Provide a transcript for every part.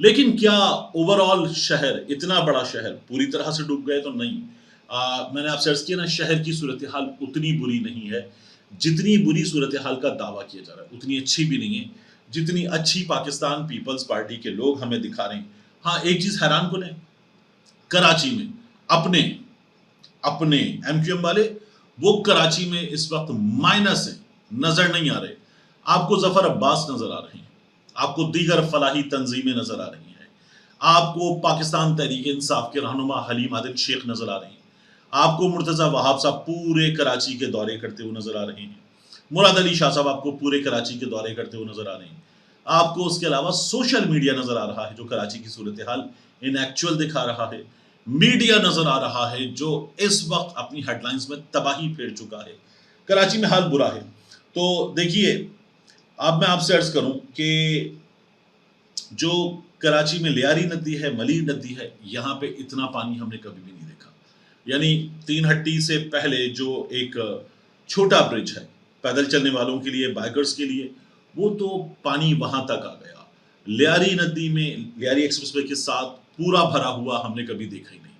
لیکن کیا over all شہر, اتنا بڑا شہر پوری طرح سے ڈوب گئے تو نہیں. میں نے آپ سے عرض کیا نا, شہر کی صورتحال اتنی بری نہیں ہے جتنی بری صورتحال کا دعویٰ کیا جا رہا ہے, اتنی اچھی بھی نہیں ہے جتنی اچھی پاکستان پیپلز پارٹی کے لوگ ہمیں دکھا رہے ہیں. ہاں ایک چیز حیران کن ہے, کراچی میں اپنے ایم کیو ایم والے وہ کراچی میں اس وقت مائنس ہیں, نظر نہیں آ رہے. آپ کو ظفر عباس نظر آ رہے ہیں, آپ کو دیگر فلاحی تنظیمیں نظر آ رہی ہیں, آپ کو پاکستان تحریک انصاف کے رہنما حلیم عادل شیخ نظر آ رہے ہیں, آپ کو مرتضی وہاب صاحب پورے کراچی کے دورے کرتے ہوئے نظر آ رہے ہیں, مراد علی شاہ صاحب آپ کو پورے کراچی کے دورے کرتے ہوئے نظر آ رہے ہیں, آپ کو اس کے علاوہ سوشل میڈیا نظر آ رہا ہے جو کراچی کی صورتحال ان ایکچوئل دکھا رہا ہے, میڈیا نظر آ رہا ہے جو اس وقت اپنی ہیڈ لائنز میں تباہی پھیر چکا ہے. کراچی میں حال برا ہے. تو دیکھیے, اب میں آپ سے عرض کروں کہ جو کراچی میں لیاری ندی ہے, ملیر ندی ہے, یہاں پہ اتنا پانی ہم نے کبھی بھی نہیں دیکھا. یعنی تین ہٹی سے پہلے جو ایک چھوٹا برج ہے پیدل چلنے والوں کے لیے, بائکرز کے لیے, وہ تو پانی وہاں تک آ گیا. لیاری ندی میں لیاری ایکسپریس وے کے ساتھ پورا بھرا ہوا ہم نے کبھی دیکھا ہی نہیں,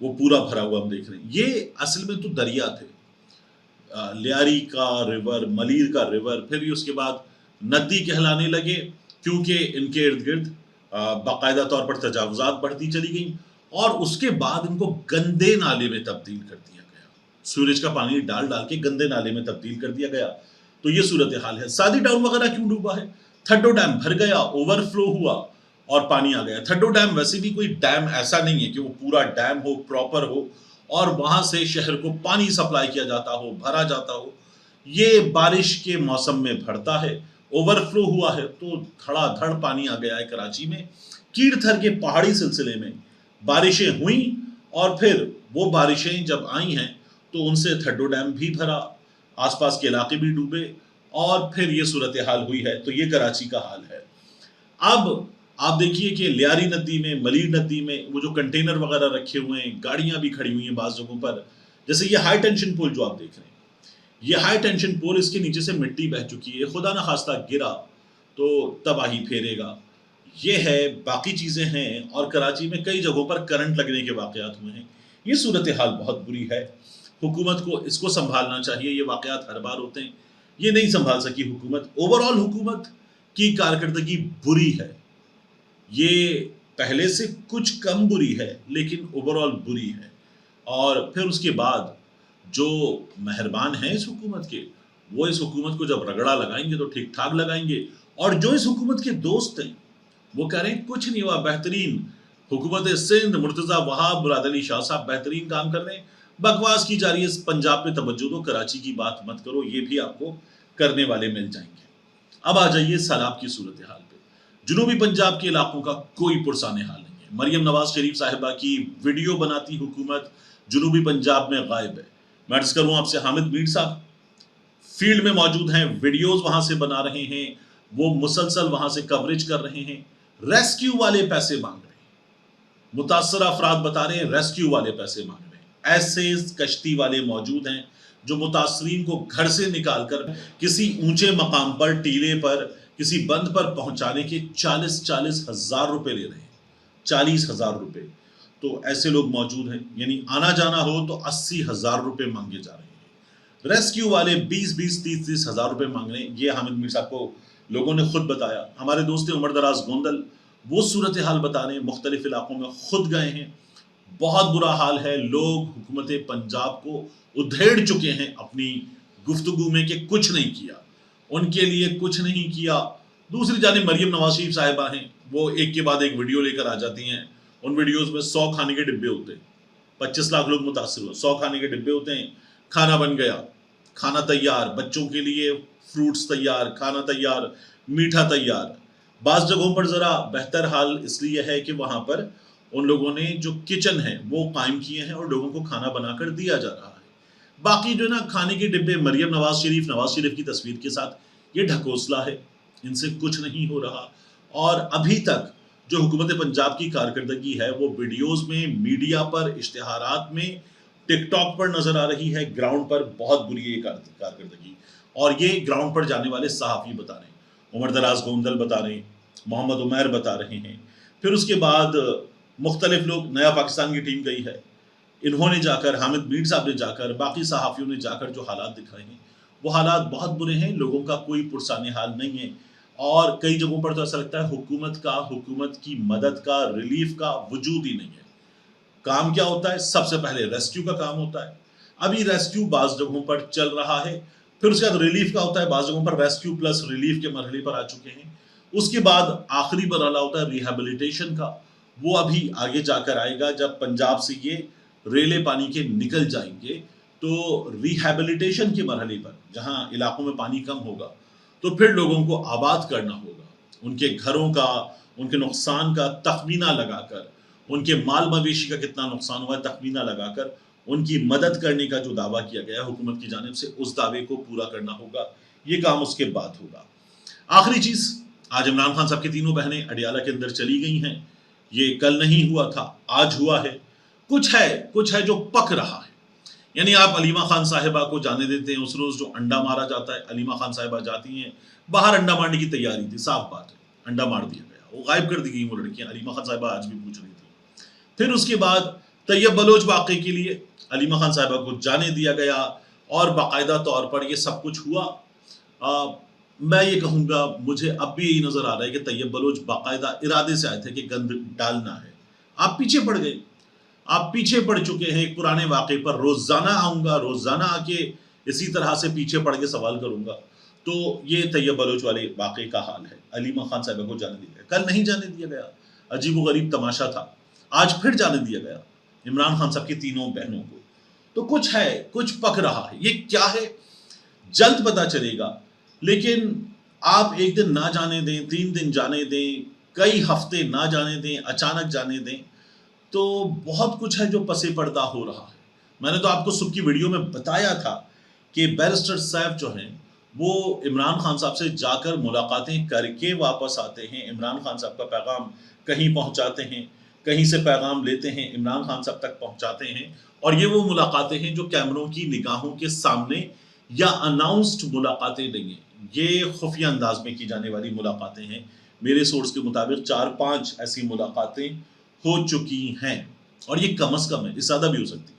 وہ پورا بھرا ہوا ہم دیکھ رہے ہیں. یہ اصل میں تو دریا تھے, لیاری کا ریور, ملیر کا ریور, پھر بھی اس کے بعد ندی کہلانے لگے کیونکہ ان کے ارد گرد باقاعدہ طور پر تجاوزات بڑھتی چلی گئیں, اور اس کے بعد ان کو گندے نالے میں تبدیل کر دیا گیا, سورج کا پانی ڈال ڈال کے گندے نالے میں تبدیل کر دیا گیا. تو یہ صورتحال ہے. سادی ٹاؤن وغیرہ کیوں ڈوبا ہے؟ تھڈو ڈیم بھر گیا, اوور فلو ہوا اور پانی آ گیا. تھڈو ڈیم ویسے بھی کوئی ڈیم ایسا نہیں ہے کہ وہ پورا ڈیم ہو, پراپر ہو, اور وہاں سے شہر کو پانی سپلائی کیا جاتا ہو, بھرا جاتا ہو. یہ بارش کے موسم میں بھرتا ہے, اوور فلو ہوا ہے تو دھڑا دھڑ پانی آ گیا ہے کراچی میں. کیڑ تھر کے پہاڑی سلسلے میں بارشیں ہوئیں, اور پھر وہ بارشیں جب آئی ہیں تو ان سے تھڈو ڈیم بھی بھرا, آس پاس کے علاقے بھی ڈوبے, اور پھر یہ صورتحال ہوئی ہے. تو یہ کراچی کا حال ہے. اب آپ دیکھیے کہ لیاری ندی میں, ملیر ندی میں وہ جو کنٹینر وغیرہ رکھے ہوئے ہیں, گاڑیاں بھی کھڑی ہوئی ہیں بعض جگہوں پر, جیسے یہ ہائی ٹینشن پول جو آپ دیکھ رہے ہیں, یہ ہائی ٹینشن پول, اس کے نیچے سے مٹی بہہ چکی ہے, خدا نہ خواستہ گرا تو تباہی پھیرے گا. یہ ہے, باقی چیزیں ہیں, اور کراچی میں کئی جگہوں پر کرنٹ لگنے کے واقعات ہوئے ہیں. یہ صورتحال بہت بری ہے. حکومت کو اس کو سنبھالنا چاہیے. یہ واقعات ہر بار ہوتے ہیں, یہ نہیں سنبھال سکی حکومت. اوور آل حکومت کی کارکردگی بری ہے, یہ پہلے سے کچھ کم بری ہے لیکن اوور آل بری ہے. اور پھر اس کے بعد جو مہربان ہیں اس حکومت کے, وہ اس حکومت کو جب رگڑا لگائیں گے تو ٹھیک ٹھاک لگائیں گے, اور جو اس حکومت کے دوست ہیں وہ کہہ رہے ہیں کچھ نہیں ہوا, بہترین حکومت سندھ, مرتضی وہاب, مراد علی شاہ صاحب بہترین کام کر رہے ہیں, بکواس کی جا رہی ہے, پنجاب پہ توجہ دو, کراچی کی بات مت کرو, یہ بھی آپ کو کرنے والے مل جائیں گے. اب آ جائیے سیلاب کی صورتحال پہ. جنوبی پنجاب کے علاقوں کا کوئی پرسان حال نہیں ہے. مریم نواز شریف صاحبہ کی ویڈیو بناتی حکومت جنوبی پنجاب میں غائب ہے. میں عرض کروں آپ سے, حامد میر صاحب فیلڈ میں موجود ہیں, ویڈیوز وہاں سے بنا رہے ہیں, وہ مسلسل وہاں سے کوریج کر رہے ہیں. ریسکیو والے پیسے مانگ رہے ہیں, متاثرہ افراد بتا رہے ہیں ریسکیو والے پیسے مانگ رہے ہیں. ایسے کشتی والے موجود ہیں جو متاثرین کو گھر سے نکال کر کسی اونچے مقام پر, ٹیلے پر, کسی بند پر پہنچانے کے 40 ہزار روپے لے رہے ہیں. 40,000 روپے. تو ایسے لوگ موجود ہیں, یعنی آنا جانا ہو تو 80,000 روپے مانگے جا رہے ہیں. ریسکیو والے 20 ہزار روپے مانگ رہے ہیں. یہ حامد میر صاحب کو لوگوں نے خود بتایا. ہمارے دوست عمر دراز گوندل وہ صورتحال بتا رہے ہیں, مختلف علاقوں میں خود گئے ہیں, بہت برا حال ہے. لوگ حکومت پنجاب کو ادھیڑ چکے ہیں اپنی گفتگو میں کہ کچھ نہیں کیا, ان کے لیے کچھ نہیں کیا. دوسری جانب مریم نواز شریف صاحبہ ہیں, وہ ایک کے بعد ایک ویڈیو لے کر آ جاتی ہیں. ان ویڈیوز میں 100 کھانے کے ڈبے ہوتے ہیں, 25 لاکھ لوگ متاثر ہوئے, 100 کھانے کے ڈبے ہوتے ہیں, کھانا بن گیا, کھانا تیار, بچوں کے لیے فروٹس تیار, کھانا تیار, میٹھا تیار. بعض جگہوں پر ذرا بہتر حال اس لیے ہے کہ وہاں پر ان لوگوں نے جو کچن ہے وہ قائم کیے ہیں اور لوگوں کو کھانا بنا کر دیا جا رہا ہے. باقی جو نا کھانے کے ڈبے مریم نواز شریف کی تصویر کے ساتھ, یہ ڈھکوسلا ہے, ان سے کچھ نہیں ہو رہا. اور ابھی تک جو حکومت پنجاب کی کارکردگی ہے وہ ویڈیوز میں, میڈیا پر, اشتہارات میں, ٹک ٹاک پر نظر آ رہی ہے. گراؤنڈ پر بہت بری ہے کارکردگی, اور یہ گراؤنڈ پر جانے والے صحافی بتا رہے ہیں. عمر دراز گوندل بتا رہے ہیں, محمد عمیر بتا رہے ہیں, پھر اس کے بعد مختلف لوگ، نیا پاکستان کی ٹیم گئی ہے، انہوں نے جا کر، حامد میر صاحب نے جا کر، باقی صحافیوں نے جا کر جو حالات دکھائے ہیں وہ حالات بہت برے ہیں، لوگوں کا کوئی پرسان حال نہیں ہے، اور کئی جگہوں پر تو ایسا لگتا ہے حکومت کی مدد کا، ریلیف کا وجود ہی نہیں ہے۔ کام کیا ہوتا ہے؟ سب سے پہلے ریسکیو کا کام ہوتا ہے، ابھی ریسکیو بعض جگہوں پر چل رہا ہے، پھر اس کے بعد ریلیف کا ہوتا ہے، بعض جگہوں پر ریسکیو پلس ریلیف کے مرحلے پر آ چکے ہیں، اس کے بعد آخری مرحلہ ہوتا ہے ریہیبلیٹیشن کا، وہ ابھی آگے جا کر آئے گا جب پنجاب سے یہ ریلے پانی کے نکل جائیں گے، تو ریہیبلیٹیشن کے مرحلے پر جہاں علاقوں میں پانی کم ہوگا تو پھر لوگوں کو آباد کرنا ہوگا، ان کے گھروں کا، ان کے نقصان کا تخمینہ لگا کر، ان کے مال مویشی کا کتنا نقصان ہوا ہے تخمینہ لگا کر ان کی مدد کرنے کا جو دعویٰ کیا گیا ہے حکومت کی جانب سے، اس دعوے کو پورا کرنا ہوگا، یہ کام اس کے بعد ہوگا۔ آخری چیز، آج عمران خان صاحب کی تینوں بہنیں اڈیالہ کے اندر چلی گئی ہیں، یہ کل نہیں ہوا تھا، آج ہوا ہے، کچھ ہے جو پک رہا ہے، یعنی آپ علیمہ خان صاحبہ کو جانے دیتے ہیں، اس روز جو انڈا مارا جاتا ہے، علیمہ خان صاحبہ جاتی ہیں، باہر انڈا مارنے کی تیاری تھی، صاف بات ہے، انڈا مار دیا گیا، وہ غائب کر دی گئی وہ لڑکیاں، علیمہ خان صاحبہ آج بھی پوچھ رہی تھی۔ پھر اس کے بعد طیب بلوچ واقعے کے لیے علیمہ خان صاحبہ کو جانے دیا گیا، اور باقاعدہ طور پر یہ سب کچھ ہوا۔ میں یہ کہوں گا، مجھے اب بھی یہی نظر آ رہا ہے کہ طیب بلوچ باقاعدہ ارادے سے آئے تھے کہ گند ڈالنا ہے، آپ پیچھے پڑ گئے، آپ پیچھے پڑ چکے ہیں ایک پرانے واقعے پر، روزانہ آؤں گا، روزانہ آ کے اسی طرح سے پیچھے پڑ کے سوال کروں گا، تو یہ طیب بلوچ والے واقعے کا حال ہے۔ علیمہ خان صاحبہ کو جانے دیا گیا، کل نہیں جانے دیا گیا، عجیب و غریب تماشا تھا، آج پھر جانے دیا گیا عمران خان صاحب کی تینوں بہنوں کو، تو کچھ پک رہا ہے، یہ کیا ہے جلد پتہ چلے گا، لیکن آپ ایک دن نہ جانے دیں، 3 دن جانے دیں، کئی ہفتے نہ جانے دیں، اچانک جانے دیں، تو بہت کچھ ہے جو پس پردہ ہو رہا ہے۔ میں نے تو آپ کو صبح کی ویڈیو میں بتایا تھا کہ بیرسٹر صاحب جو ہیں وہ عمران خان صاحب سے جا کر ملاقاتیں کر کے واپس آتے ہیں، عمران خان صاحب کا پیغام کہیں پہنچاتے ہیں، کہیں سے پیغام لیتے ہیں، عمران خان صاحب تک پہنچاتے ہیں، اور یہ وہ ملاقاتیں ہیں جو کیمروں کی نگاہوں کے سامنے یا اناؤنسڈ ملاقاتیں نہیں ہیں، یہ خفیہ انداز میں کی جانے والی ملاقاتیں ہیں۔ میرے سورس کے مطابق 4-5 ایسی ملاقاتیں ہو چکی ہیں، اور یہ کم از کم ہے، اس زیادہ بھی ہو سکتی ہے۔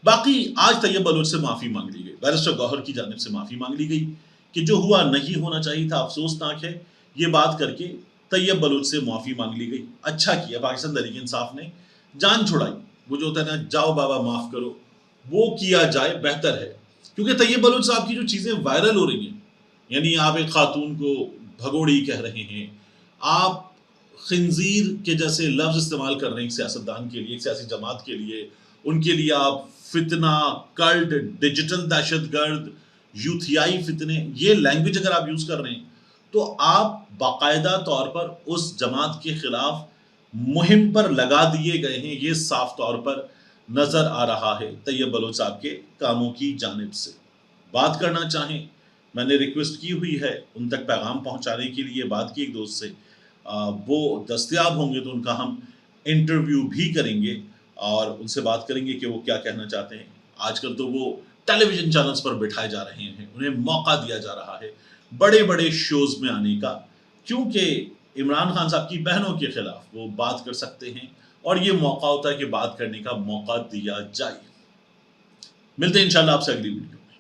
باقی آج طیب بلوچ سے معافی مانگ لی گئی، بیرسٹر گوہر کی جانب سے معافی مانگ لی گئی کہ جو ہوا نہیں ہونا چاہیے تھا، افسوسناک ہے، یہ بات کر کے طیب بلوچ سے معافی مانگ لی گئی، اچھا کیا پاکستان تحریک انصاف نے، جان چھڑائی، وہ جو ہوتا ہے نا جاؤ بابا معاف کرو، وہ کیا جائے بہتر ہے، کیونکہ طیب بلوچ صاحب کی جو چیزیں وائرل ہو رہی ہیں، یعنی آپ ایک خاتون کو بھگوڑی کہہ رہے ہیں، آپ خنزیر کے جیسے لفظ استعمال کر رہے ہیں ایک سیاستدان کے لیے، ایک سیاسی جماعت کے لیے، ان کے لیے آپ فتنہ، کلٹ، ڈیجیٹل دہشت گرد، یوتھیائی فتنے، یہ لینگویج اگر آپ یوز کر رہے ہیں تو آپ باقاعدہ طور پر اس جماعت کے خلاف مہم پر لگا دیے گئے ہیں، یہ صاف طور پر نظر آ رہا ہے طیب بلوچ صاحب کے کاموں کی جانب سے۔ بات کرنا چاہیں، میں نے ریکویسٹ کی ہوئی ہے ان تک پیغام پہنچانے کے لیے، بات کی ایک دوست سے، وہ دستیاب ہوں گے تو ان کا ہم انٹرویو بھی کریں گے اور ان سے بات کریں گے کہ وہ کیا کہنا چاہتے ہیں۔ آج کل تو وہ ٹیلی ویژن چینلز پر بٹھائے جا رہے ہیں، انہیں موقع دیا جا رہا ہے بڑے بڑے شوز میں آنے کا، کیونکہ عمران خان صاحب کی بہنوں کے خلاف وہ بات کر سکتے ہیں، اور یہ موقع ہوتا ہے کہ بات کرنے کا موقع دیا جائے۔ ملتے ہیں انشاءاللہ آپ سے اگلی ویڈیو۔